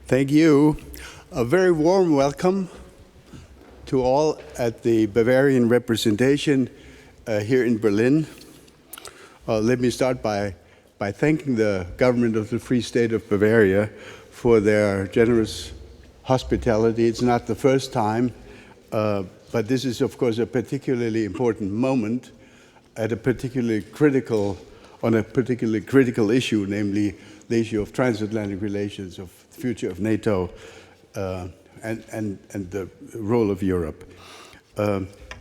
Thank you. A very warm welcome to all at the Bavarian representation here in Berlin. Let me start by thanking the government of the Free State of Bavaria for their generous hospitality. It's not the first time, but this is, of course, a particularly important moment at a particularly critical issue, namely the issue of transatlantic relations, of the future of NATO, and the role of Europe.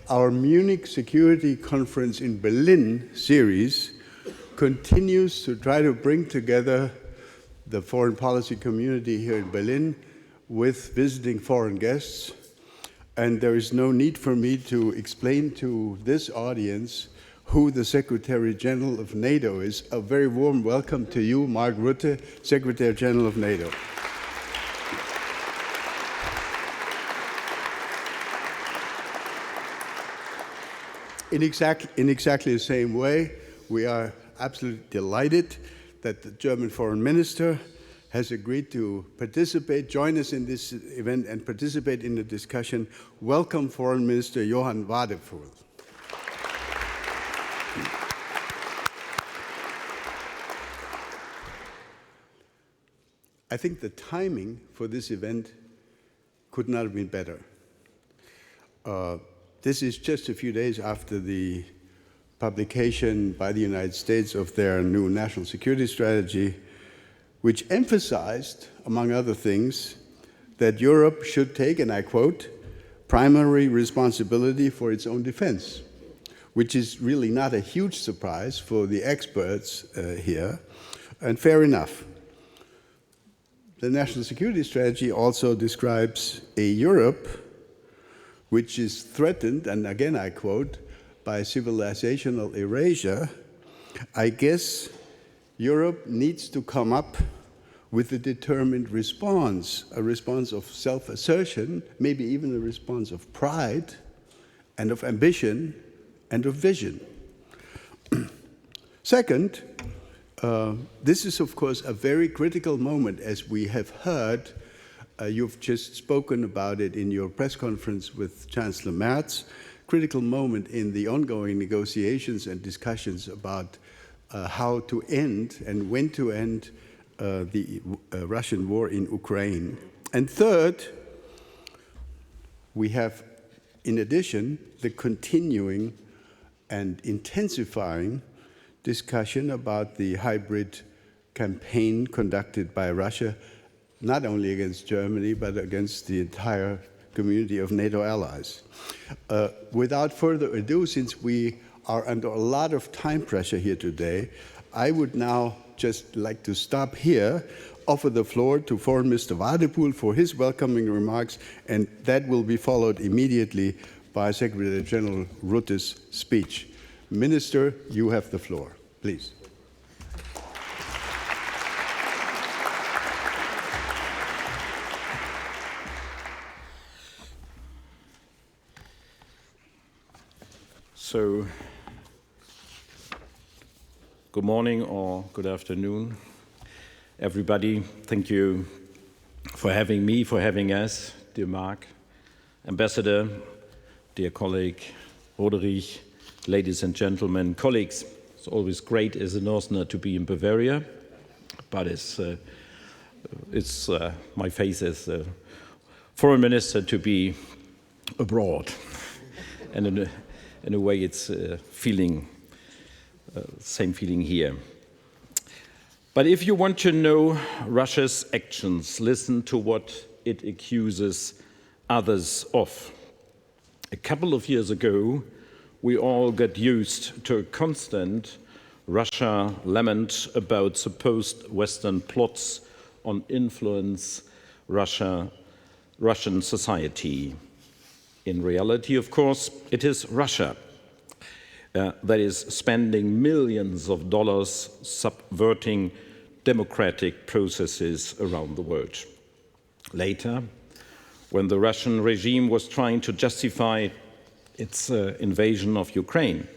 Our Munich Security Conference in Berlin series continues to try to bring together the foreign policy community here in Berlin with visiting foreign guests. And there is no need for me to explain to this audience who the Secretary General of NATO is. A very warm welcome to you, Mark Rutte, Secretary General of NATO. In exactly the same way, we are absolutely delighted that the German Foreign Minister has agreed to join us in this event and participate in the discussion. Welcome, Foreign Minister Johann Wadephul. I think the timing for this event could not have been better. This is just a few days after the publication by the United States of their new national security strategy, which emphasized, among other things, that Europe should take, and I quote, primary responsibility for its own defense, which is really not a huge surprise for the experts here, and fair enough. The national security strategy also describes a Europe which is threatened, and again I quote, by civilizational erasure. I guess Europe needs to come up with a determined response, a response of self-assertion, maybe even a response of pride and of ambition and of vision. Second, this is, of course, a very critical moment, as we have heard. You've just spoken about it in your press conference with Chancellor Merz. Critical moment in the ongoing negotiations and discussions about how to end and when to end the Russian war in Ukraine. And third, we have, in addition, the continuing and intensifying discussion about the hybrid campaign conducted by Russia, not only against Germany, but against the entire community of NATO allies. Without further ado, since we are under a lot of time pressure here today, I would now just like to stop here, offer the floor to Foreign Minister Wadephul for his welcoming remarks, and that will be followed immediately by Secretary General Rutte's speech. Minister, you have the floor, please. So, good morning or good afternoon, everybody. Thank you for having me, for having us, dear Mark, Ambassador, dear colleague Roderich, ladies and gentlemen, colleagues. It's always great as a Northerner to be in Bavaria, but it's my face as a foreign minister to be abroad. And in a way, it's same feeling here. But if you want to know Russia's actions, listen to what it accuses others of. A couple of years ago, we all got used to a constant Russia lament about supposed Western plots on influence Russian society. In reality, of course, it is Russia that is spending millions of dollars subverting democratic processes around the world. Later, when the Russian regime was trying to justify its invasion of Ukraine,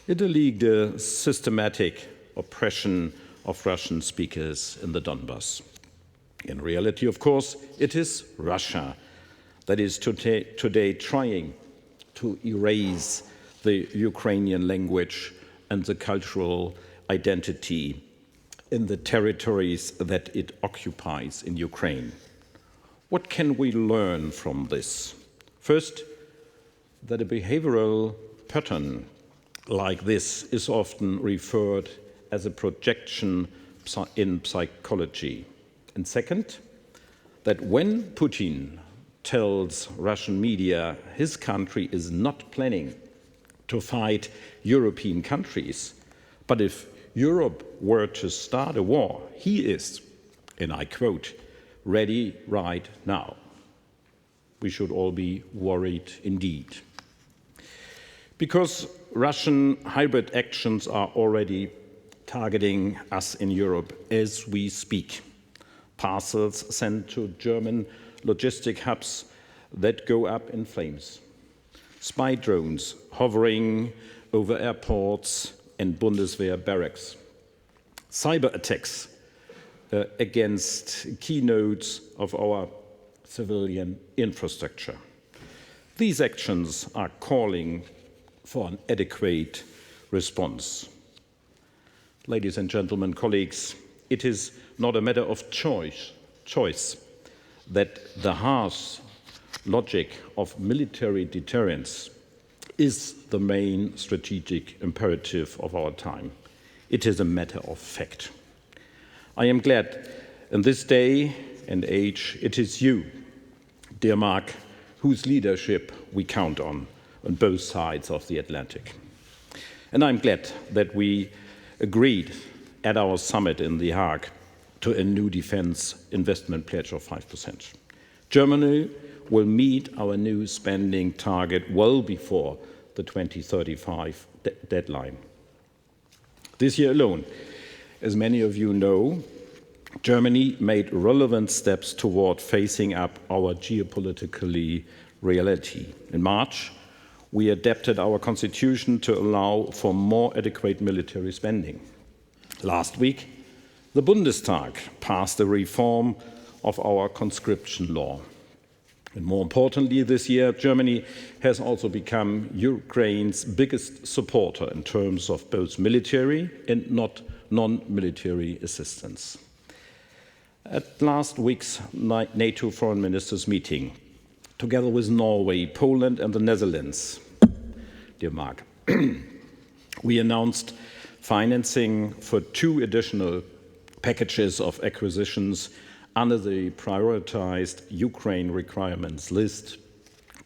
it alleged a systematic oppression of Russian speakers in the Donbass. In reality, of course, it is Russia that is today trying to erase the Ukrainian language and the cultural identity in the territories that it occupies in Ukraine. What can we learn from this? First, that a behavioral pattern like this is often referred as a projection in psychology. And second, that when Putin tells Russian media his country is not planning to fight European countries, but if Europe were to start a war, he is, and I quote, ready right now. We should all be worried indeed. Because Russian hybrid actions are already targeting us in Europe as we speak. Parcels sent to German logistic hubs that go up in flames. Spy drones hovering over airports and Bundeswehr barracks. Cyber attacks against keynotes of our civilian infrastructure. These actions are calling for an adequate response. Ladies and gentlemen, colleagues, it is not a matter of choice that the harsh logic of military deterrence is the main strategic imperative of our time. It is a matter of fact. I am glad in this day and age it is you, dear Mark, whose leadership we count on both sides of the Atlantic. And I'm glad that we agreed at our summit in The Hague to a new defense investment pledge of 5%. Germany will meet our new spending target well before the 2035 deadline. This year alone, as many of you know, Germany made relevant steps toward facing up our geopolitical reality. In March, we adapted our constitution to allow for more adequate military spending. Last week, the Bundestag passed a reform of our conscription law. And more importantly, this year, Germany has also become Ukraine's biggest supporter in terms of both military and non-military assistance. At last week's NATO foreign ministers' meeting, together with Norway, Poland, and the Netherlands, dear Mark, we announced financing for 2 additional packages of acquisitions under the prioritized Ukraine requirements list,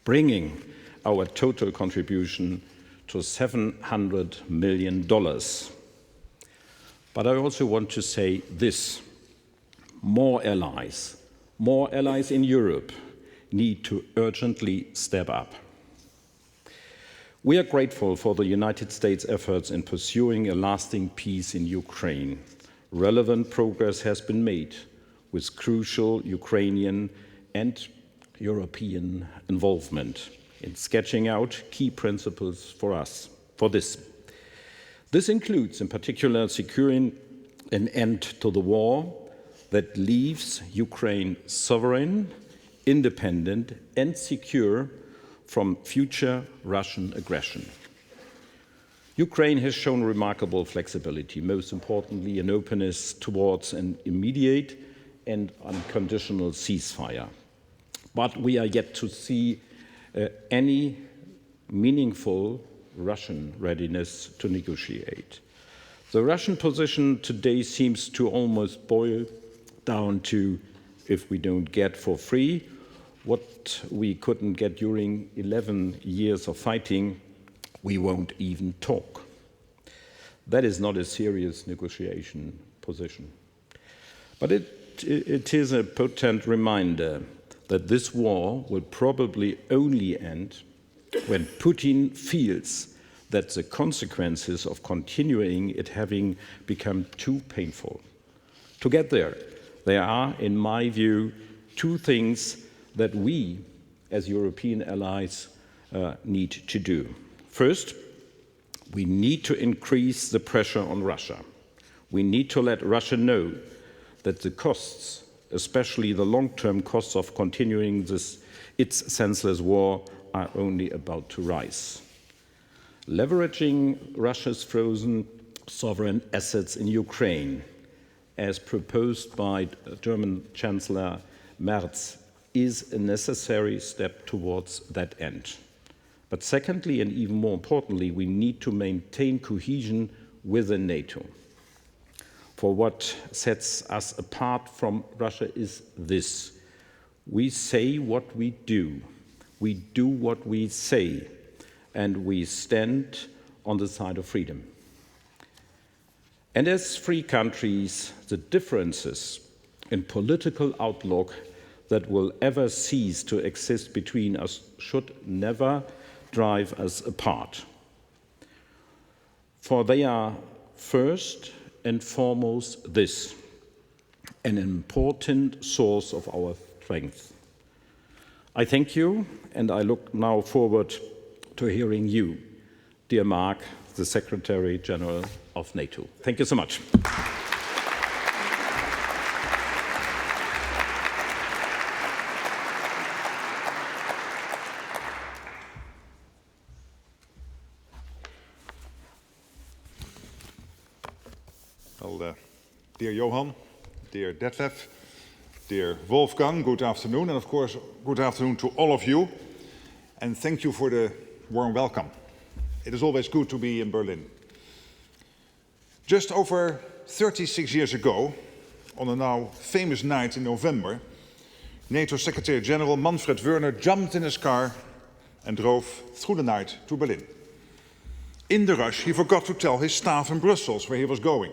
bringing our total contribution to $700 million. But I also want to say this: more allies in Europe need to urgently step up. We are grateful for the United States' efforts in pursuing a lasting peace in Ukraine. Relevant progress has been made with crucial Ukrainian and European involvement in sketching out key principles for this. This includes, in particular, securing an end to the war that leaves Ukraine sovereign, independent, and secure from future Russian aggression. Ukraine has shown remarkable flexibility, most importantly, an openness towards an immediate and unconditional ceasefire. But we are yet to see any meaningful Russian readiness to negotiate. The Russian position today seems to almost boil down to, if we don't get for free what we couldn't get during 11 years of fighting, we won't even talk. That is not a serious negotiation position. But it is a potent reminder that this war will probably only end when Putin feels that the consequences of continuing it having become too painful. To get there are, in my view, 2 things that we, as European allies, need to do. First, we need to increase the pressure on Russia. We need to let Russia know that the costs especially the long-term costs of continuing its senseless war, are only about to rise. Leveraging Russia's frozen sovereign assets in Ukraine, as proposed by German Chancellor Merz, is a necessary step towards that end. But secondly, and even more importantly, we need to maintain cohesion within NATO. For what sets us apart from Russia is this: we say what we do what we say, and we stand on the side of freedom. And as free countries, the differences in political outlook that will ever cease to exist between us should never drive us apart. For they are first and foremost this, an important source of our strength. I thank you, and I look now forward to hearing you, dear Mark, the Secretary General of NATO. Thank you so much. Well, dear Johann, dear Detlef, dear Wolfgang, good afternoon, and of course, good afternoon to all of you, and thank you for the warm welcome. It is always good to be in Berlin. Just over 36 years ago, on a now famous night in November, NATO Secretary General Manfred Wörner jumped in his car and drove through the night to Berlin. In the rush, he forgot to tell his staff in Brussels where he was going.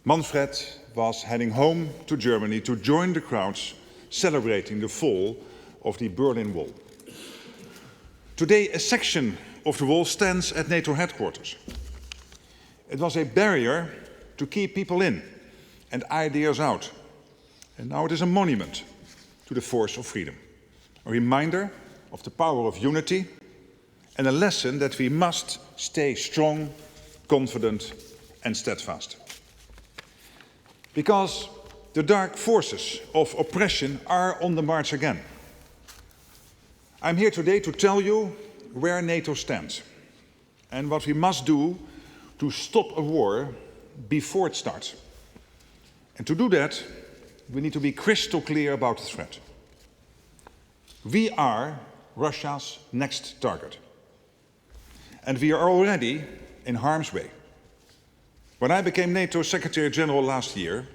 Manfred was heading home to Germany to join the crowds celebrating the fall of the Berlin Wall. Today, a section of the wall stands at NATO headquarters. It was a barrier to keep people in and ideas out. And now it is a monument to the force of freedom, a reminder of the power of unity, and a lesson that we must stay strong, confident, and steadfast. Because the dark forces of oppression are on the march again. I'm here today to tell you where NATO stands and what we must do to stop a war before it starts. And to do that, we need to be crystal clear about the threat. We are Russia's next target. And we are already in harm's way. When I became NATO Secretary General last year,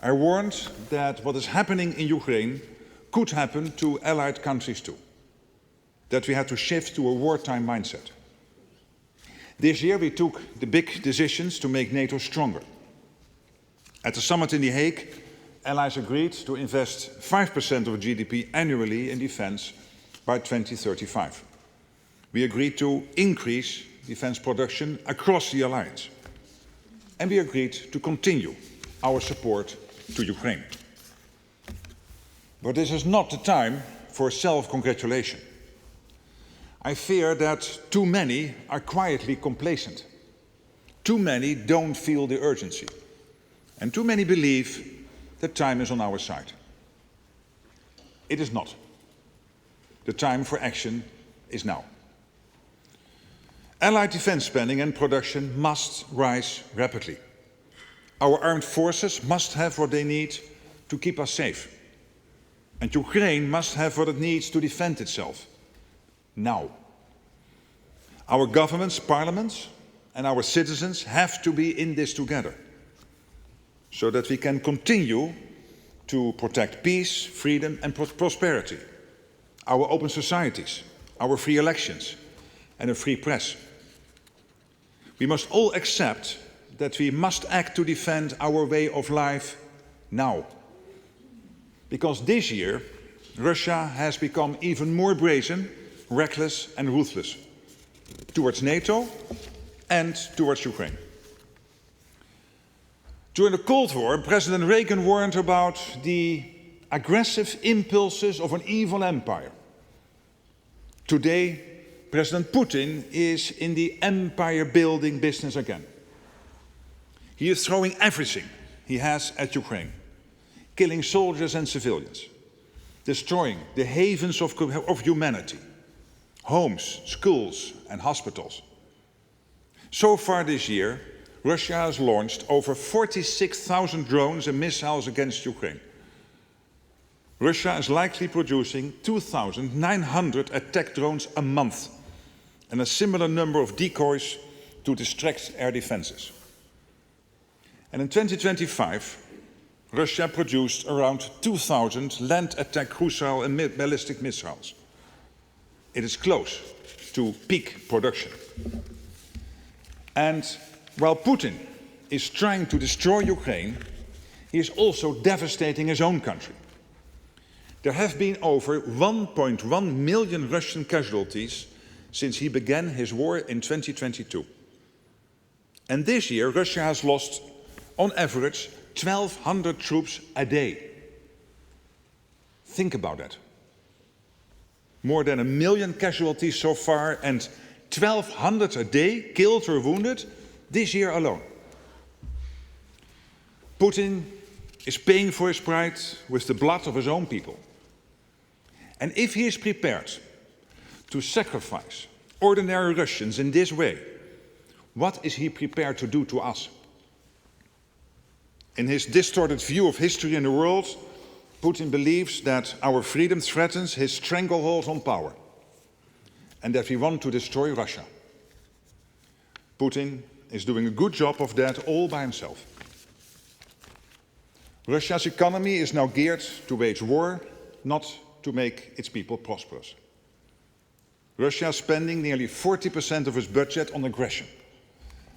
I warned that what is happening in Ukraine could happen to allied countries too. That we had to shift to a wartime mindset. This year we took the big decisions to make NATO stronger. At the summit in The Hague, allies agreed to invest 5% of GDP annually in defense by 2035. We agreed to increase defense production across the alliance. And we agreed to continue our support to Ukraine. But this is not the time for self-congratulation. I fear that too many are quietly complacent. Too many don't feel the urgency. And too many believe that time is on our side. It is not. The time for action is now. Allied defense spending and production must rise rapidly. Our armed forces must have what they need to keep us safe. And Ukraine must have what it needs to defend itself. Now. Our governments, parliaments, and our citizens have to be in this together, so that we can continue to protect peace, freedom, and prosperity, our open societies, our free elections, and a free press. We must all accept that we must act to defend our way of life now. Because this year, Russia has become even more brazen, reckless, and ruthless towards NATO and towards Ukraine. During the Cold War, President Reagan warned about the aggressive impulses of an evil empire. Today, President Putin is in the empire-building business again. He is throwing everything he has at Ukraine, killing soldiers and civilians, destroying the havens of humanity, homes, schools, and hospitals. So far this year, Russia has launched over 46,000 drones and missiles against Ukraine. Russia is likely producing 2,900 attack drones a month and a similar number of decoys to distract air defenses. And in 2025, Russia produced around 2,000 land attack cruise and ballistic missiles. It is close to peak production. And while Putin is trying to destroy Ukraine, he is also devastating his own country. There have been over 1.1 million Russian casualties since he began his war in 2022. And this year, Russia has lost, on average, 1,200 troops a day. Think about that. More than 1 million casualties so far and 1,200 a day killed or wounded this year alone. Putin is paying for his pride with the blood of his own people. And if he is prepared to sacrifice ordinary Russians in this way, what is he prepared to do to us? In his distorted view of history and the world, Putin believes that our freedom threatens his stranglehold on power and that we want to destroy Russia. Putin is doing a good job of that all by himself. Russia's economy is now geared to wage war, not to make its people prosperous. Russia is spending nearly 40% of its budget on aggression.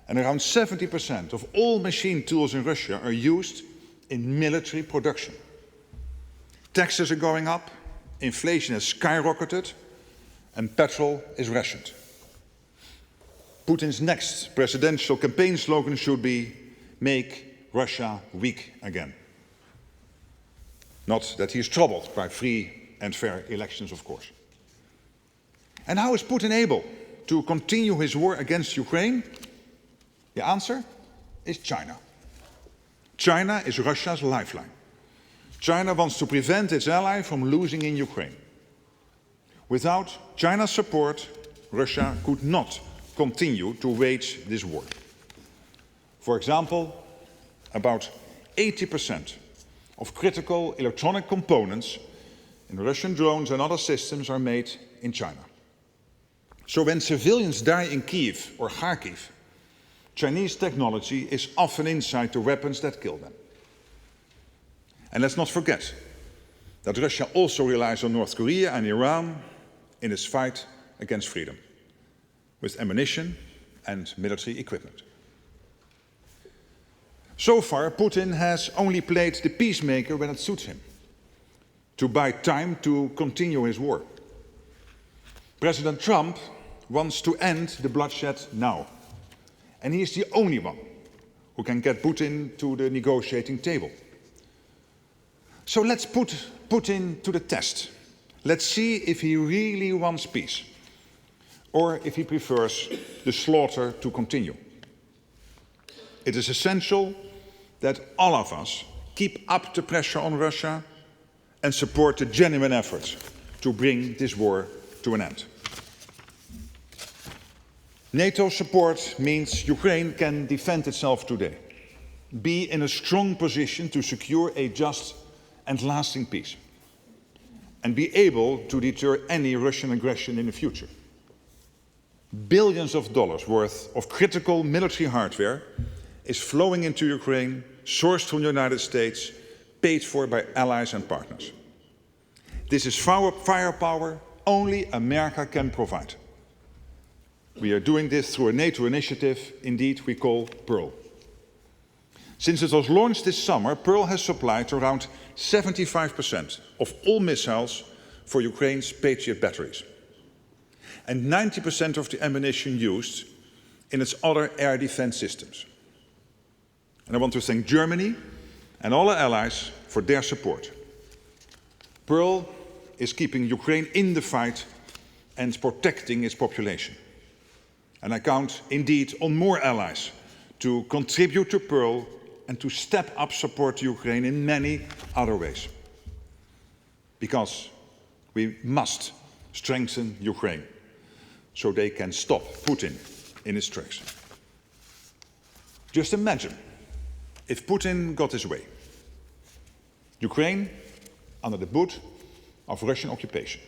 And around 70% of all machine tools in Russia are used in military production. Taxes are going up, inflation has skyrocketed, and petrol is rationed. Putin's next presidential campaign slogan should be, "Make Russia weak again." Not that he is troubled by free and fair elections, of course. And how is Putin able to continue his war against Ukraine? The answer is China. China is Russia's lifeline. China wants to prevent its ally from losing in Ukraine. Without China's support, Russia could not continue to wage this war. For example, about 80% of critical electronic components in Russian drones and other systems are made in China. So when civilians die in Kyiv or Kharkiv, Chinese technology is often inside the weapons that kill them. And let's not forget that Russia also relies on North Korea and Iran in its fight against freedom, with ammunition and military equipment. So far, Putin has only played the peacemaker when it suits him, to buy time to continue his war. President Trump wants to end the bloodshed now. And he is the only one who can get Putin to the negotiating table. So let's put Putin to the test. Let's see if he really wants peace, or if he prefers the slaughter to continue. It is essential that all of us keep up the pressure on Russia and support the genuine efforts to bring this war to an end. NATO support means Ukraine can defend itself today, be in a strong position to secure a just and lasting peace, and be able to deter any Russian aggression in the future. Billions of dollars worth of critical military hardware is flowing into Ukraine, sourced from the United States, paid for by allies and partners. This is firepower only America can provide. We are doing this through a NATO initiative, indeed we call Pearl. Since it was launched this summer, Pearl has supplied around 75% of all missiles for Ukraine's Patriot batteries, and 90% of the ammunition used in its other air defense systems. And I want to thank Germany and all our allies for their support. Pearl is keeping Ukraine in the fight and protecting its population. And I count indeed on more allies to contribute to Pearl and to step up support to Ukraine in many other ways. Because we must strengthen Ukraine so they can stop Putin in his tracks. Just imagine if Putin got his way. Ukraine under the boot of Russian occupation.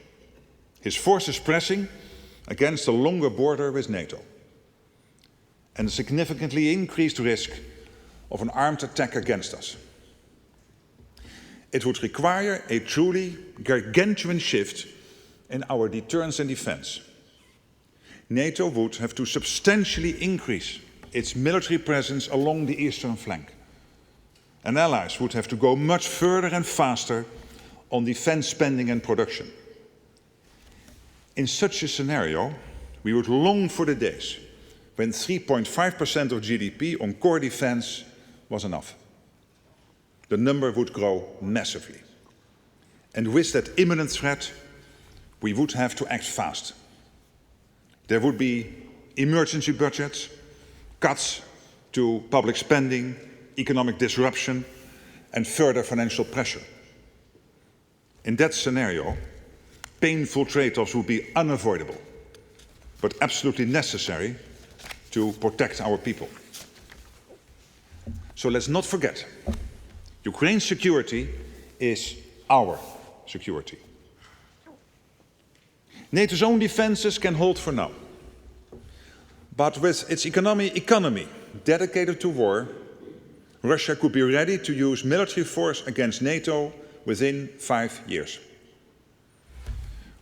His forces pressing against a longer border with NATO. And a significantly increased risk of an armed attack against us. It would require a truly gargantuan shift in our deterrence and defense. NATO would have to substantially increase its military presence along the eastern flank. And allies would have to go much further and faster on defense spending and production. In such a scenario, we would long for the days when 3.5% of GDP on core defense was enough. The number would grow massively. And with that imminent threat, we would have to act fast. There would be emergency budgets, cuts to public spending, economic disruption, and further financial pressure. In that scenario, painful trade-offs would be unavoidable, but absolutely necessary to protect our people. So let's not forget, Ukraine's security is our security. NATO's own defenses can hold for now. But with its economy dedicated to war, Russia could be ready to use military force against NATO within 5 years.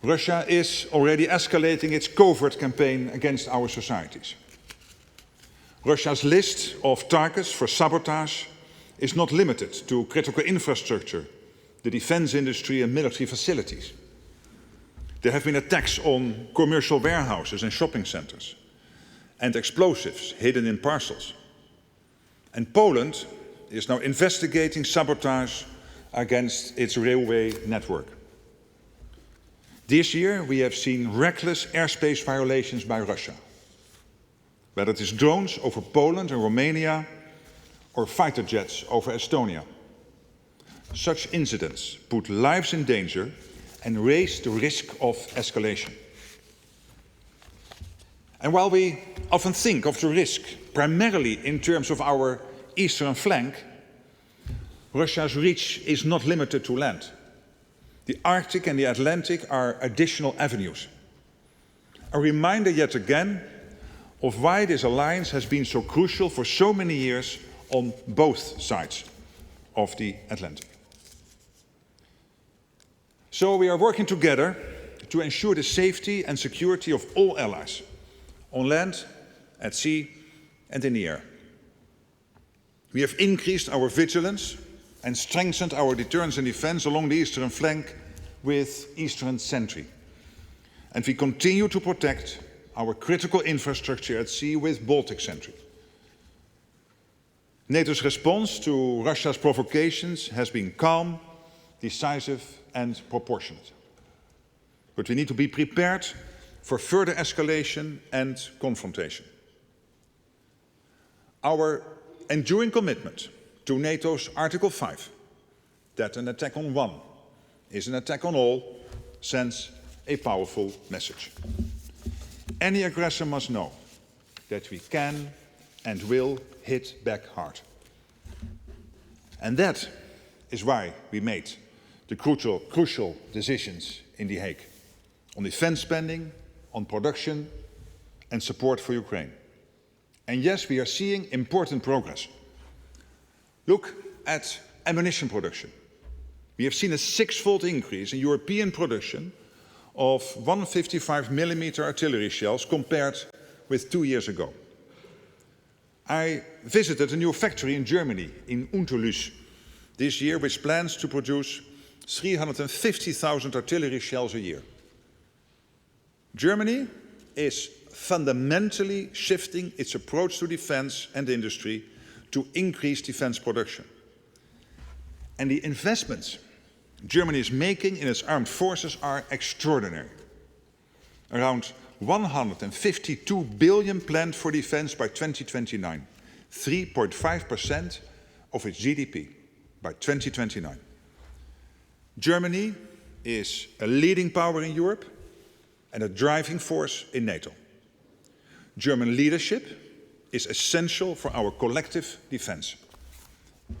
Russia is already escalating its covert campaign against our societies. Russia's list of targets for sabotage is not limited to critical infrastructure, the defense industry and military facilities. There have been attacks on commercial warehouses and shopping centers, and explosives hidden in parcels. And Poland is now investigating sabotage against its railway network. This year we have seen reckless airspace violations by Russia, whether it is drones over Poland and Romania or fighter jets over Estonia. Such incidents put lives in danger and raise the risk of escalation. And while we often think of the risk primarily in terms of our eastern flank, Russia's reach is not limited to land. The Arctic and the Atlantic are additional avenues. A reminder yet again of why this alliance has been so crucial for so many years on both sides of the Atlantic. So we are working together to ensure the safety and security of all allies, on land, at sea, and in the air. We have increased our vigilance and strengthened our deterrence and defense along the eastern flank with Eastern Sentry. And we continue to protect our critical infrastructure at sea with Baltic Sentry. NATO's response to Russia's provocations has been calm, decisive, and proportionate. But we need to be prepared for further escalation and confrontation. Our enduring commitment to NATO's Article 5, that an attack on one is an attack on all, sends a powerful message. Any aggressor must know that we can and will hit back hard. And that is why we made the crucial decisions in The Hague on defense spending, on production, and support for Ukraine. And yes, we are seeing important progress. Look at ammunition production. We have seen a 6-fold increase in European production of 155mm artillery shells compared with 2 years ago. I visited a new factory in Germany, in Unterlüß, this year, which plans to produce 350,000 artillery shells a year. Germany is fundamentally shifting its approach to defense and industry to increase defense production. And the investments Germany is making in its armed forces are extraordinary. Around 152 billion planned for defense by 2029, 3.5% of its GDP by 2029. Germany is a leading power in Europe and a driving force in NATO. German leadership is essential for our collective defense.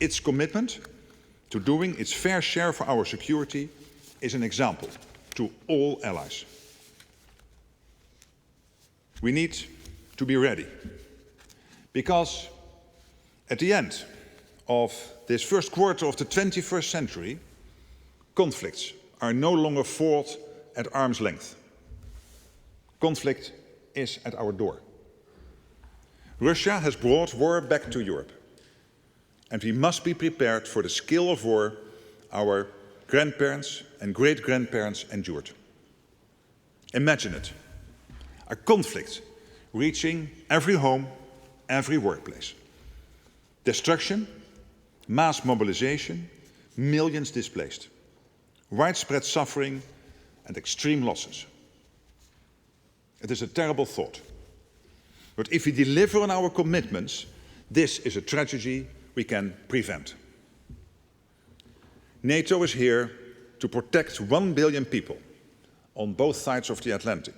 Its commitment to doing its fair share for our security is an example to all allies. We need to be ready, because at the end of this first quarter of the 21st century, conflicts are no longer fought at arm's length. Conflict is at our door. Russia has brought war back to Europe, and we must be prepared for the scale of war our grandparents and great-grandparents endured. Imagine it, a conflict reaching every home, every workplace. Destruction, mass mobilization, millions displaced, widespread suffering and extreme losses. It is a terrible thought. But if we deliver on our commitments, this is a tragedy we can prevent. NATO is here to protect 1 billion people on both sides of the Atlantic.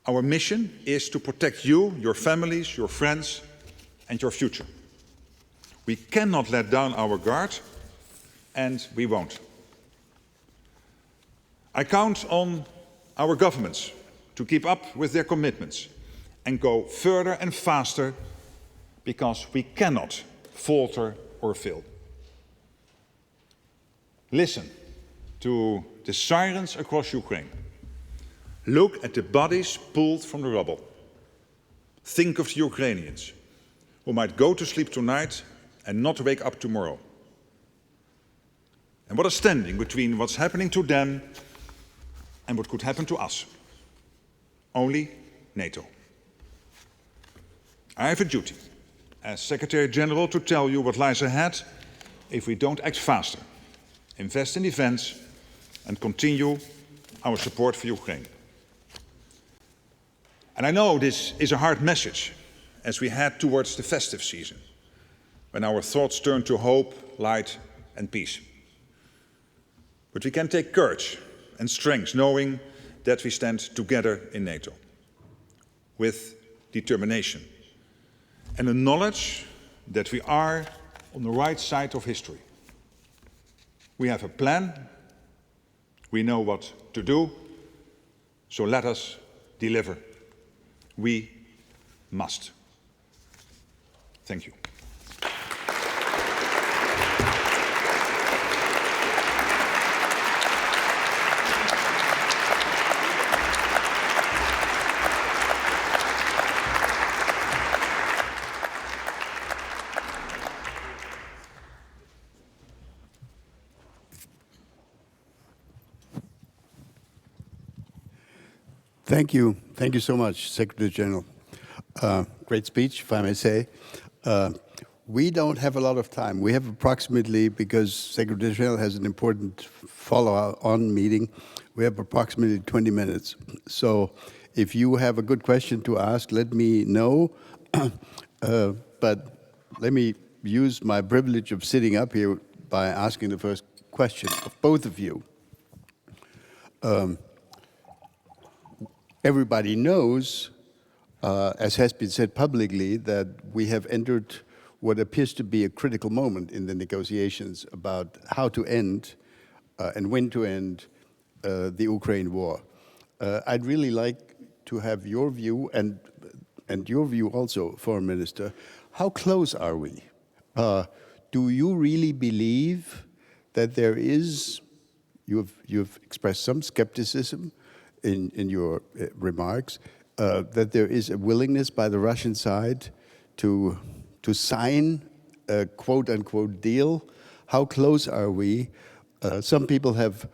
Our mission is to protect you, your families, your friends, and your future. We cannot let down our guard, and we won't. I count on our governments to keep up with their commitments and go further and faster, because we cannot falter or fail. Listen to the sirens across Ukraine. Look at the bodies pulled from the rubble. Think of the Ukrainians who might go to sleep tonight and not wake up tomorrow. And what is standing between what's happening to them and what could happen to us? Only NATO. I have a duty as Secretary General to tell you what lies ahead if we don't act faster, invest in defense, and continue our support for Ukraine. And I know this is a hard message as we head towards the festive season, when our thoughts turn to hope, light, and peace. But we can take courage and strength knowing that we stand together in NATO, with determination, and the knowledge that we are on the right side of history. We have a plan, we know what to do, so let us deliver. We must. Thank you. Thank you. Thank you so much, Secretary General. Great speech, if I may say. We don't have a lot of time. We have approximately, because Secretary General has an important follow-on meeting, we have approximately 20 minutes. So if you have a good question to ask, let me know. But let me use my privilege of sitting up here by asking the first question of both of you. Everybody knows, as has been said publicly, that we have entered what appears to be a critical moment in the negotiations about how to end and when to end the Ukraine war. I'd really like to have your view and your view also, Foreign Minister. How close are we? Do you really believe that there is, you've expressed some skepticism in your remarks, that there is a willingness by the Russian side to sign a quote-unquote deal? How close are we? Some people have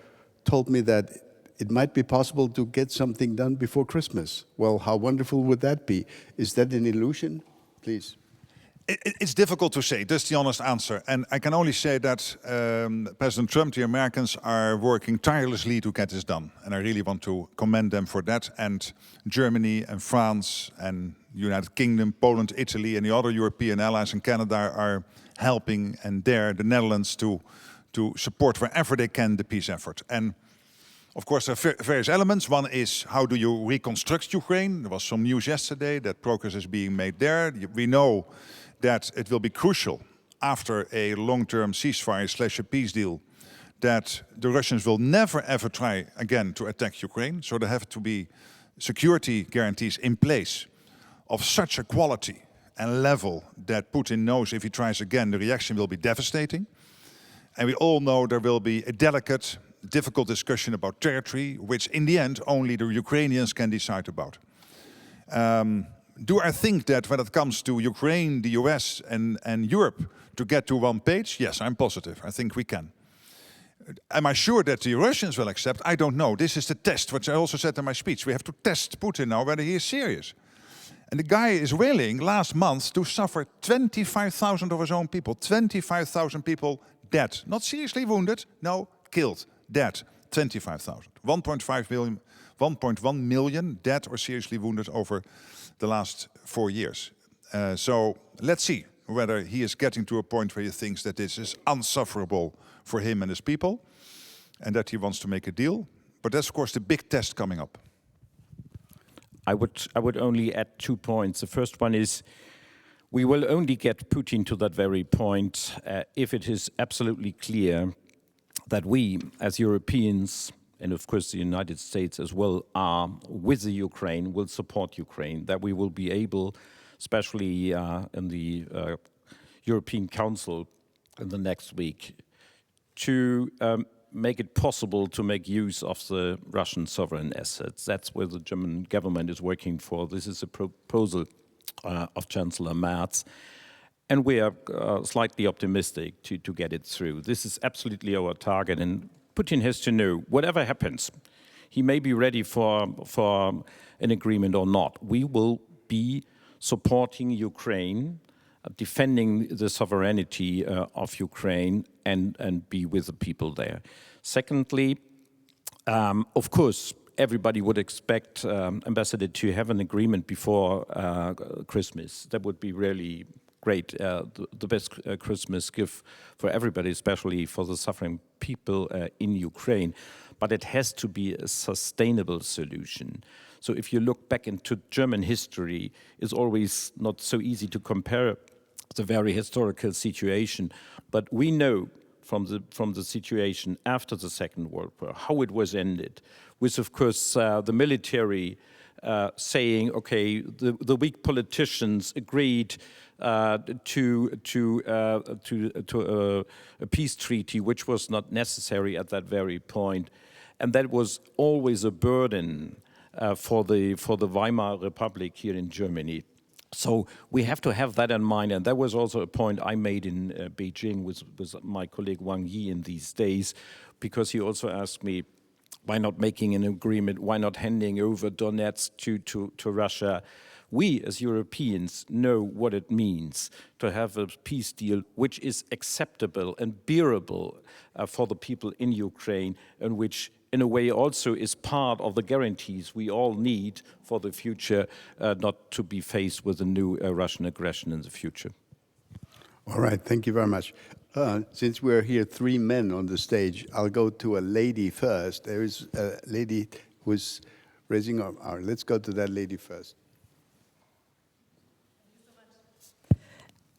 told me that it might be possible to get something done before Christmas. Well, how wonderful would that be? Is that an illusion? Please. It's difficult to say. That's the honest answer. And I can only say that President Trump, the Americans, are working tirelessly to get this done. And I really want to commend them for that. And Germany and France and United Kingdom, Poland, Italy, and the other European allies and Canada are helping, and the Netherlands to support wherever they can the peace effort. And of course, there are various elements. One is, how do you reconstruct Ukraine? There was some news yesterday that progress is being made there. We know that it will be crucial after a long-term ceasefire / a peace deal that the Russians will never ever try again to attack Ukraine. So there have to be security guarantees in place of such a quality and level that Putin knows if he tries again, the reaction will be devastating. And we all know there will be a delicate, difficult discussion about territory, which in the end only the Ukrainians can decide about. Do I think that when it comes to Ukraine, the US and Europe to get to one page? Yes, I'm positive. I think we can. Am I sure that the Russians will accept? I don't know. This is the test, which I also said in my speech. We have to test Putin now whether he is serious. And the guy is willing last month to suffer 25,000 of his own people. 25,000 people dead. Not seriously wounded, no, killed, dead. 25,000. 1.1 million dead or seriously wounded over the last 4 years. So let's see whether he is getting to a point where he thinks that this is unsufferable for him and his people, and that he wants to make a deal. But that's, of course, the big test coming up. I would only add 2 points. The first one is, we will only get Putin to that very point if it is absolutely clear that we, as Europeans, and of course the United States as well, are with the Ukraine, will support Ukraine, that we will be able, especially in the European Council in the next week, to make it possible to make use of the Russian sovereign assets. That's where the German government is working for. This is a proposal of Chancellor Merz. And we are slightly optimistic to get it through. This is absolutely our target. And Putin has to know, whatever happens, he may be ready for an agreement or not. We will be supporting Ukraine, defending the sovereignty of Ukraine, and be with the people there. Secondly, of course, everybody would expect Ambassador to have an agreement before Christmas. That would be really great, the best Christmas gift for everybody, especially for the suffering people in Ukraine. But it has to be a sustainable solution. So if you look back into German history, it's always not so easy to compare the very historical situation. But we know from the situation after the Second World War how it was ended, with, of course, the military saying, okay, the weak politicians agreed to a peace treaty, which was not necessary at that very point, and that was always a burden for the Weimar Republic here in Germany. So we have to have that in mind, and that was also a point I made in Beijing with my colleague Wang Yi in these days, because he also asked me, why not making an agreement, why not handing over Donetsk to Russia? We, as Europeans, know what it means to have a peace deal which is acceptable and bearable for the people in Ukraine, and which in a way also is part of the guarantees we all need for the future, not to be faced with a new Russian aggression in the future. All right, thank you very much. Since we're here 3 men on the stage, I'll go to a lady first. There is a lady who's raising her arm. Let's go to that lady first.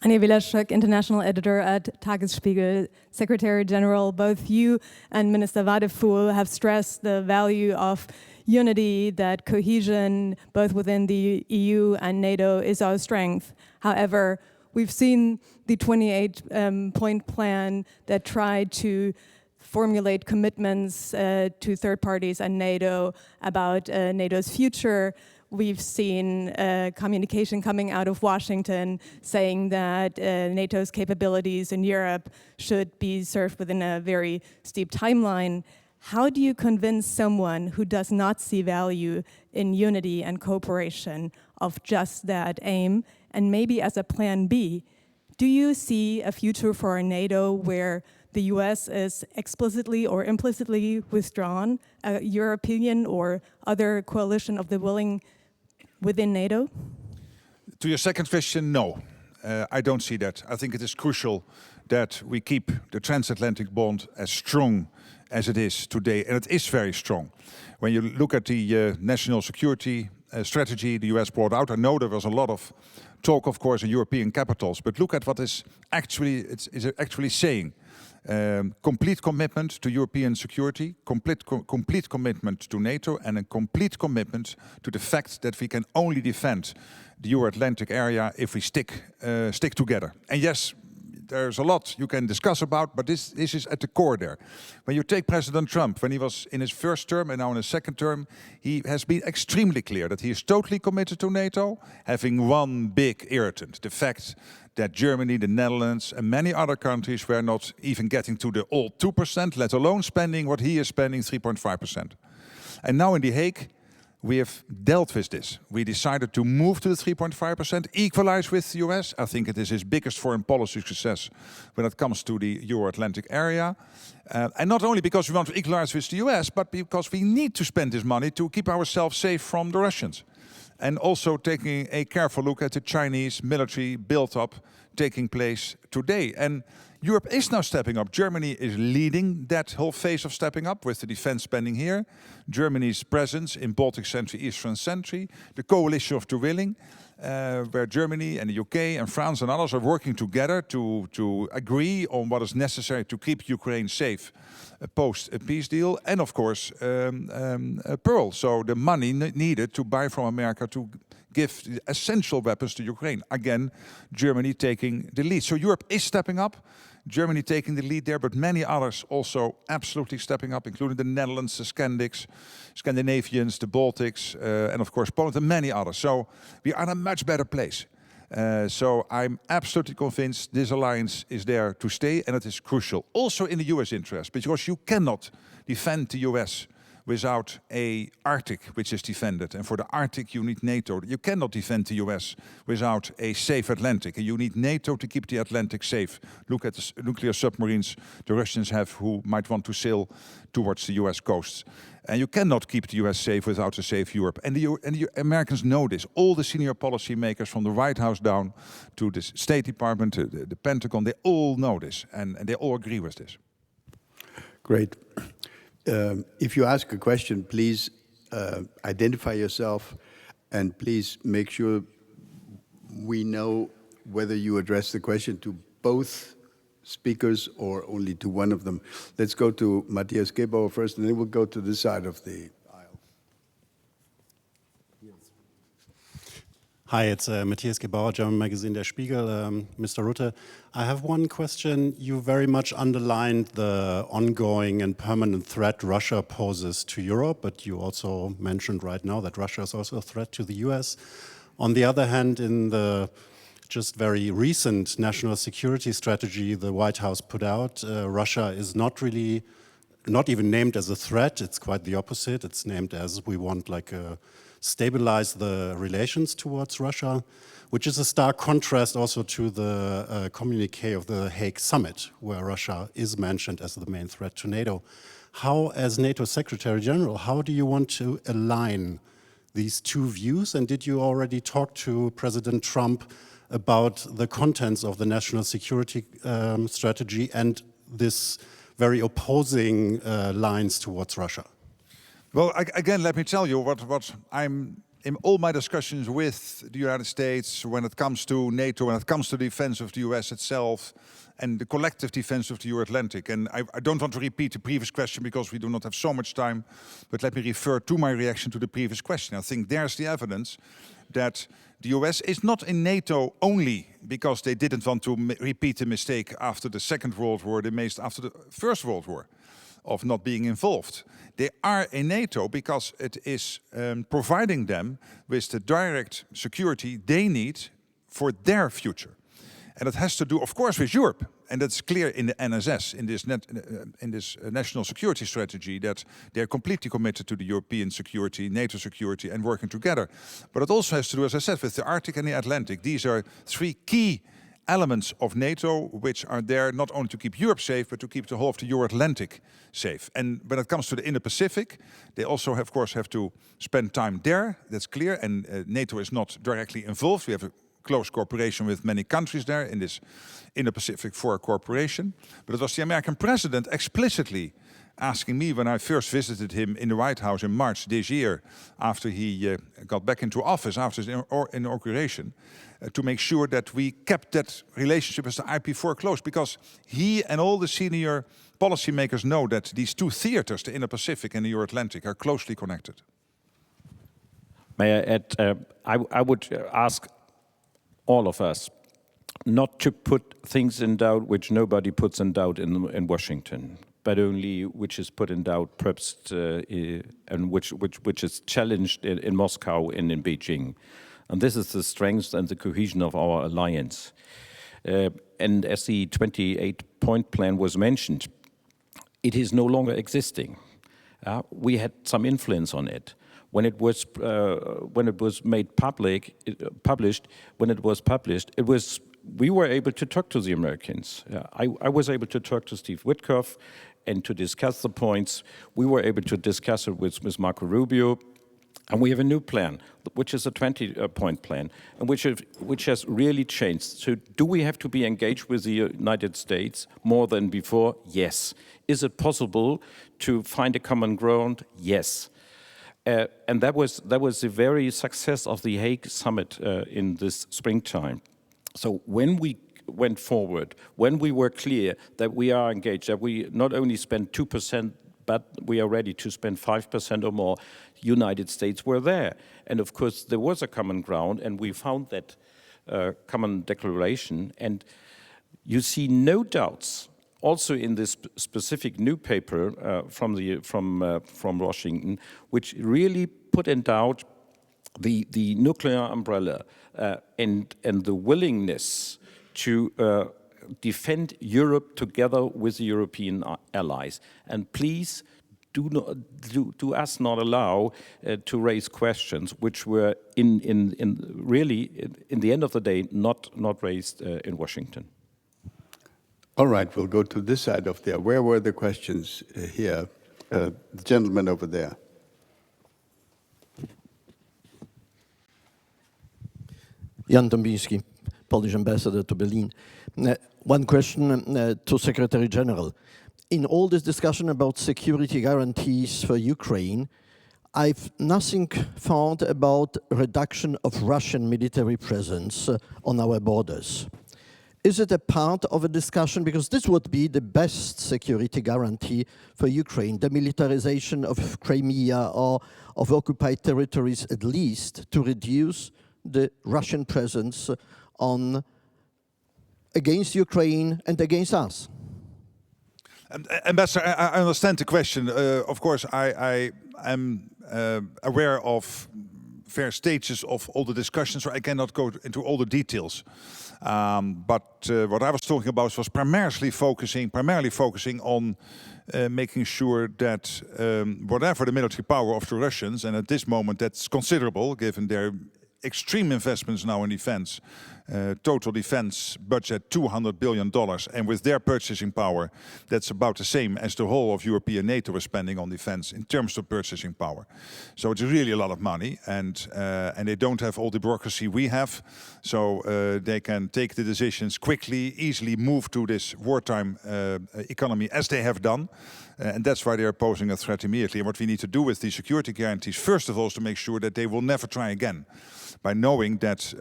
Anja Wielaschek, international editor at Tagesspiegel, Secretary General, both you and Minister Wadephul have stressed the value of unity, that cohesion, both within the EU and NATO, is our strength. However, we've seen the 28-point plan that tried to formulate commitments to third parties and NATO about NATO's future. We've seen communication coming out of Washington saying that NATO's capabilities in Europe should be served within a very steep timeline. How do you convince someone who does not see value in unity and cooperation of just that aim? And maybe as a plan B, do you see a future for NATO where the US is explicitly or implicitly withdrawn, a European or other coalition of the willing within NATO? To your second question, no. I don't see that. I think it is crucial that we keep the transatlantic bond as strong as it is today, and it is very strong. When you look at the national security strategy the US brought out, I know there was a lot of talk, of course, in European capitals, but look at what is actually saying. Complete commitment to European security, complete commitment to NATO, and a complete commitment to the fact that we can only defend the Euro-Atlantic area if we stick together. And yes, there's a lot you can discuss about, but this is at the core there. When you take President Trump, when he was in his first term and now in his second term, he has been extremely clear that he is totally committed to NATO, having one big irritant, the fact that Germany, the Netherlands, and many other countries were not even getting to the old 2%, let alone spending what he is spending, 3.5%. And now in The Hague, we have dealt with this. We decided to move to the 3.5%, equalize with the US. I think it is his biggest foreign policy success when it comes to the Euro-Atlantic area. And not only because we want to equalize with the US, but because we need to spend this money to keep ourselves safe from the Russians. And also taking a careful look at the Chinese military build-up taking place today. And Europe is now stepping up. Germany is leading that whole phase of stepping up with the defense spending here. Germany's presence in Baltic Century, Eastern Century, the coalition of the willing, where Germany and the UK and France and others are working together to agree on what is necessary to keep Ukraine safe post a peace deal, and of course Pearl. So the money needed to buy from America to give the essential weapons to Ukraine. Again, Germany taking the lead. So Europe is stepping up. Germany taking the lead there, but many others also absolutely stepping up, including the Netherlands, the Scandinavians, the Baltics, and of course Poland, and many others. So we are in a much better place. So I'm absolutely convinced this alliance is there to stay, and it is crucial. Also in the US interest, because you cannot defend the US without a Arctic which is defended. And for the Arctic you need NATO. You cannot defend the US without a safe Atlantic. And you need NATO to keep the Atlantic safe. Look at the nuclear submarines the Russians have who might want to sail towards the US coasts. And you cannot keep the US safe without a safe Europe. And the Americans know this. All the senior policy makers from the White House down to the State Department, the Pentagon, they all know this. And they all agree with this. Great. If you ask a question, please identify yourself and please make sure we know whether you address the question to both speakers or only to one of them. Let's go to Matthias Ghebreyesus first, and then we'll go to this side of the aisle. Hi, it's Matthias Ghebreyesus, German magazine Der Spiegel. Mr. Rutte, I have one question. You very much underlined the ongoing and permanent threat Russia poses to Europe, but you also mentioned right now that Russia is also a threat to the US. On the other hand, in the just very recent national security strategy the White House put out, Russia is not even named as a threat. It's quite the opposite. It's named as we want stabilize the relations towards Russia, which is a stark contrast also to the communique of the Hague Summit, where Russia is mentioned as the main threat to NATO. How, as NATO Secretary General, how do you want to align these two views? And did you already talk to President Trump about the contents of the national security strategy and this very opposing lines towards Russia? Well, again, let me tell you what I'm in all my discussions with the United States when it comes to NATO, when it comes to the defense of the US itself and the collective defense of the Euro-Atlantic. And I don't want to repeat the previous question because we do not have so much time, but let me refer to my reaction to the previous question. I think there's the evidence that the US is not in NATO only because they didn't want to repeat the mistake after the Second World War, they made after the First World War, of not being involved. They are in NATO because it is providing them with the direct security they need for their future. And it has to do, of course, with Europe. and that's clear in the NSS, in this national security strategy, that they're completely committed to the European security, NATO security, and working together. But it also has to do, as I said, with the Arctic and the Atlantic. These are three key elements of NATO which are there not only to keep Europe safe, but to keep the whole of the Euro-Atlantic safe. And when it comes to the Indo-Pacific, they also, of course, have to spend time there. That's clear. And NATO is not directly involved. We have a close cooperation with many countries there in this Indo-Pacific for cooperation. But it was the American president explicitly asking me when I first visited him in the White House in March this year, after he got back into office, after his inauguration, to make sure that we kept that relationship as the IP4 close, because he and all the senior policymakers know that these two theaters, the Indo-Pacific and the Euro-Atlantic, are closely connected. May I add, I would ask all of us not to put things in doubt which nobody puts in doubt in Washington, but only which is put in doubt perhaps and which is challenged in Moscow and in Beijing. And this is the strength and the cohesion of our alliance. And as the 28-point plan was mentioned, it is no longer existing. We had some influence on it. When it was made public, we were able to talk to the Americans. I was able to talk to Steve Witkoff and to discuss the points. We were able to discuss it with Marco Rubio. And we have a new plan, which is a 20-point plan, and which has really changed. So do we have to be engaged with the United States more than before? Yes. Is it possible to find a common ground? Yes. And that was the very success of the Hague summit in this springtime. So when we went forward, when we were clear that we are engaged, that we not only spend 2%, but we are ready to spend 5% or more, United States were there. And of course, there was a common ground, and we found that common declaration. And you see no doubts, also in this specific new paper from Washington, which really put in doubt the nuclear umbrella and the willingness to defend Europe together with the European allies. And please do us not allow to raise questions which were really in the end of the day not raised in Washington. All right, we'll go to this side of there. Where were the questions here? The gentleman over there. Jan Dąbinski, Polish ambassador to Berlin. One question to Secretary General. In all this discussion about security guarantees for Ukraine, I've nothing found about reduction of Russian military presence on our borders. Is it a part of a discussion? Because this would be the best security guarantee for Ukraine, the militarization of Crimea or of occupied territories, at least to reduce the Russian presence against Ukraine and against us. Ambassador, I understand the question. Of course, I am aware of various stages of all the discussions, so I cannot go into all the details. But what I was talking about was primarily focusing on making sure that whatever the military power of the Russians, and at this moment that's considerable given their extreme investments now in defense, total defense budget $200 billion, and with their purchasing power, that's about the same as the whole of European NATO is spending on defense in terms of purchasing power. So it's really a lot of money, and they don't have all the bureaucracy we have, so they can take the decisions quickly, easily move to this wartime economy as they have done. And that's why they are posing a threat immediately. And what we need to do with these security guarantees, first of all, is to make sure that they will never try again, by knowing that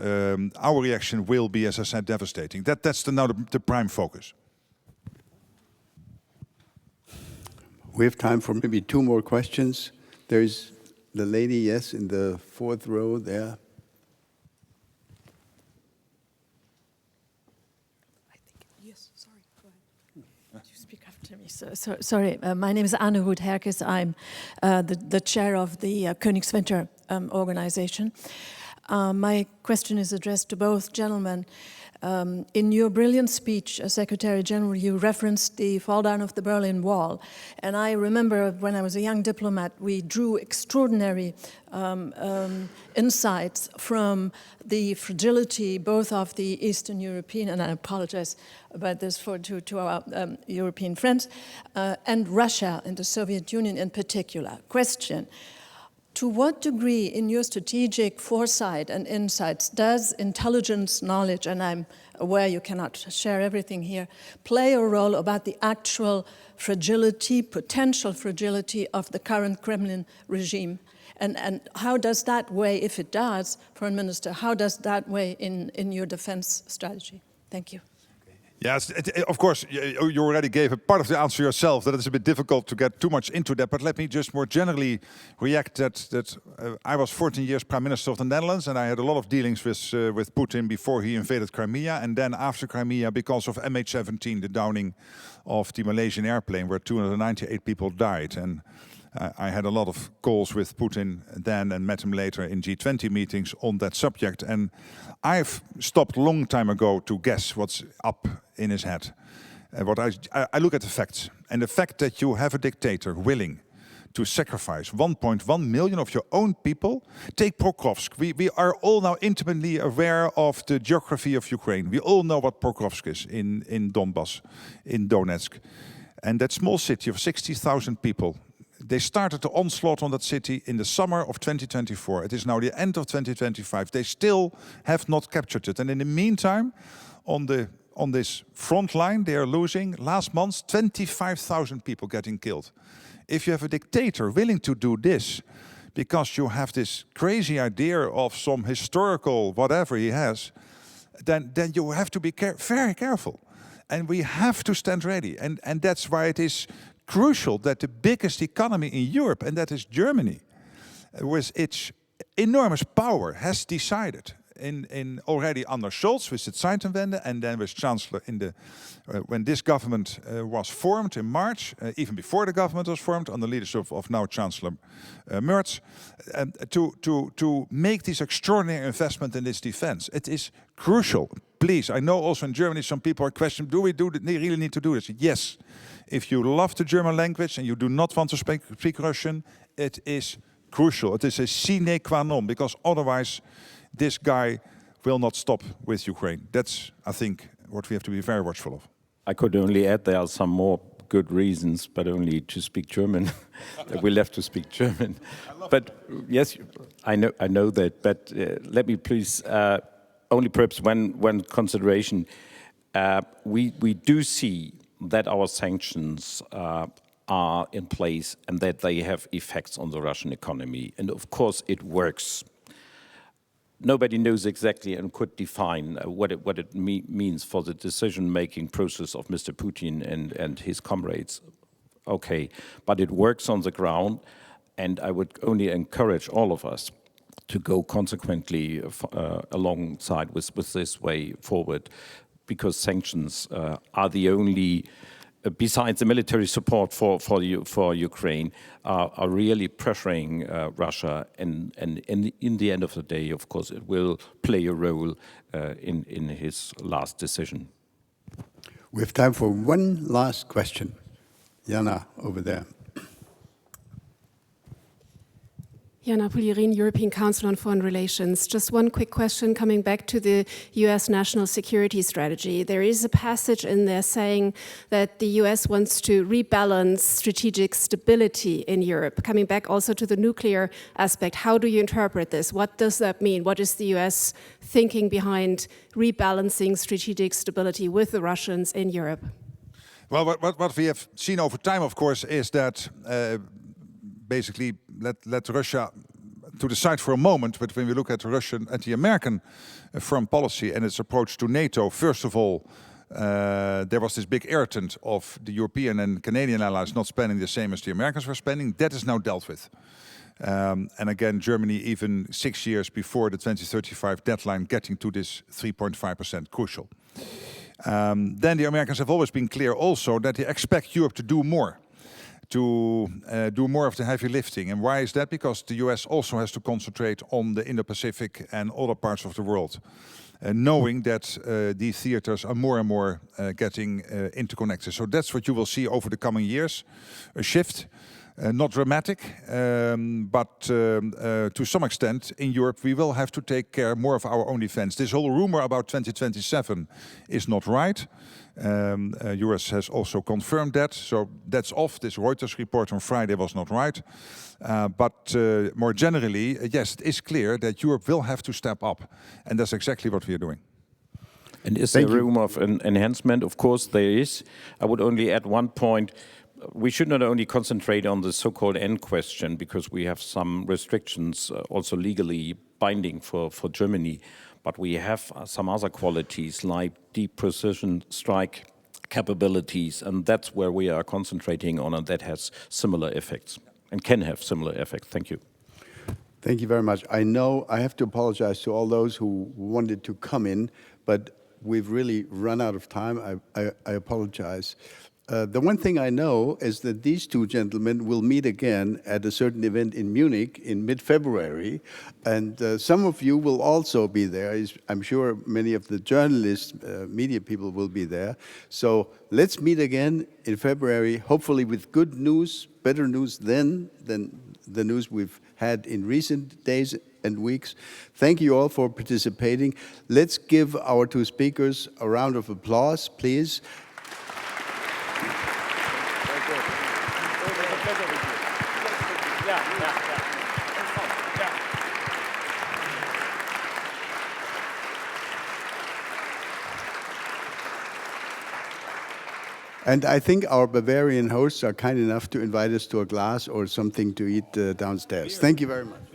our reaction will be, as I said, devastating. That's now the prime focus. We have time for maybe two more questions. There's the lady, yes, in the fourth row there. Sorry, my name is Anne Hoed-Herkes. I'm the chair of the Königswinter organization. My question is addressed to both gentlemen. In your brilliant speech, Secretary General, you referenced the fall down of the Berlin Wall. And I remember when I was a young diplomat, we drew extraordinary insights from the fragility both of the Eastern European, and I apologize about this to our European friends, and Russia and the Soviet Union in particular. Question: to what degree, in your strategic foresight and insights, does intelligence knowledge, and I'm aware you cannot share everything here, play a role about the actual fragility, potential fragility of the current Kremlin regime? And how does that weigh, if it does, Foreign Minister, how does that weigh in your defense strategy? Thank you. Yes, of course, you already gave a part of the answer yourself, that it's a bit difficult to get too much into that. But let me just more generally react that I was 14 years Prime Minister of the Netherlands, and I had a lot of dealings with Putin before he invaded Crimea, and then after Crimea because of MH17, the downing of the Malaysian airplane where 298 people died. And I had a lot of calls with Putin then and met him later in G20 meetings on that subject. And I've stopped a long time ago to guess what's up in his head. I look at the facts. And the fact that you have a dictator willing to sacrifice 1.1 million of your own people. Take Pokrovsk. We are all now intimately aware of the geography of Ukraine. We all know what Pokrovsk is in Donbass, in Donetsk. And that small city of 60,000 people, they started the onslaught on that city in the summer of 2024. It is now the end of 2025. They still have not captured it. And in the meantime, on this front line, they are losing, last month, 25,000 people getting killed. If you have a dictator willing to do this, because you have this crazy idea of some historical whatever he has, then you have to be very careful. And we have to stand ready. And that's why it is crucial that the biggest economy in Europe, and that is Germany, with its enormous power, has decided in already under Scholz with the Zeitenwende, and then with Chancellor when this government was formed in March, even before the government was formed, under the leadership of now Chancellor Merz, to make this extraordinary investment in this defense. It is crucial. Please, I know also in Germany some people are questioning, do we really need to do this? Yes. If you love the German language and you do not want to speak Russian, it is crucial. It is a sine qua non, because otherwise this guy will not stop with Ukraine. That's, I think, what we have to be very watchful of. I could only add there are some more good reasons, but only to speak German. We'll have to speak German. But yes, I know that. But let me please, only perhaps one consideration. We do see that our sanctions are in place and that they have effects on the Russian economy. And of course it works. Nobody knows exactly and could define what it means for the decision-making process of Mr. Putin and his comrades. Okay, but it works on the ground, and I would only encourage all of us to go consequently alongside with this way forward, because sanctions are the only, besides the military support for Ukraine, are really pressuring Russia, and in the end of the day, of course, it will play a role in his last decision. We have time for one last question. Jana, over there. Jana Pulirin, European Council on Foreign Relations. Just one quick question coming back to the US national security strategy. There is a passage in there saying that the US wants to rebalance strategic stability in Europe. Coming back also to the nuclear aspect, how do you interpret this? What does that mean? What is the US thinking behind rebalancing strategic stability with the Russians in Europe? Well, what we have seen over time, of course, is that basically let Russia to the side for a moment, but when we look at the American foreign policy and its approach to NATO, first of all, there was this big irritant of the European and Canadian allies not spending the same as the Americans were spending. That is now dealt with. And again, Germany, even 6 years before the 2035 deadline, getting to this 3.5%, crucial. Then the Americans have always been clear also that they expect Europe to do more. To do more of the heavy lifting. And why is that? Because the US also has to concentrate on the Indo-Pacific and other parts of the world. knowing that these theaters are more and more getting interconnected. So that's what you will see over the coming years, a shift. Not dramatic, but to some extent in Europe we will have to take care more of our own defense. This whole rumor about 2027 is not right. US has also confirmed that, so that's off. This Reuters report on Friday was not right. But more generally, yes, it is clear that Europe will have to step up, and that's exactly what we are doing. And is there room of enhancement? Of course there is. I would only add one point. We should not only concentrate on the so-called end question, because we have some restrictions also legally binding for Germany, but we have some other qualities like deep precision strike capabilities, and that's where we are concentrating on, and that has similar effects and can have similar effects. Thank you. Thank you very much. I know I have to apologize to all those who wanted to come in, but we've really run out of time. I apologize. The one thing I know is that these two gentlemen will meet again at a certain event in Munich in mid-February, and some of you will also be there. I'm sure many of the journalists, media people will be there. So let's meet again in February, hopefully with good news, better news than the news we've had in recent days and weeks. Thank you all for participating. Let's give our two speakers a round of applause, please. And I think our Bavarian hosts are kind enough to invite us to a glass or something to eat downstairs. Thank you very much.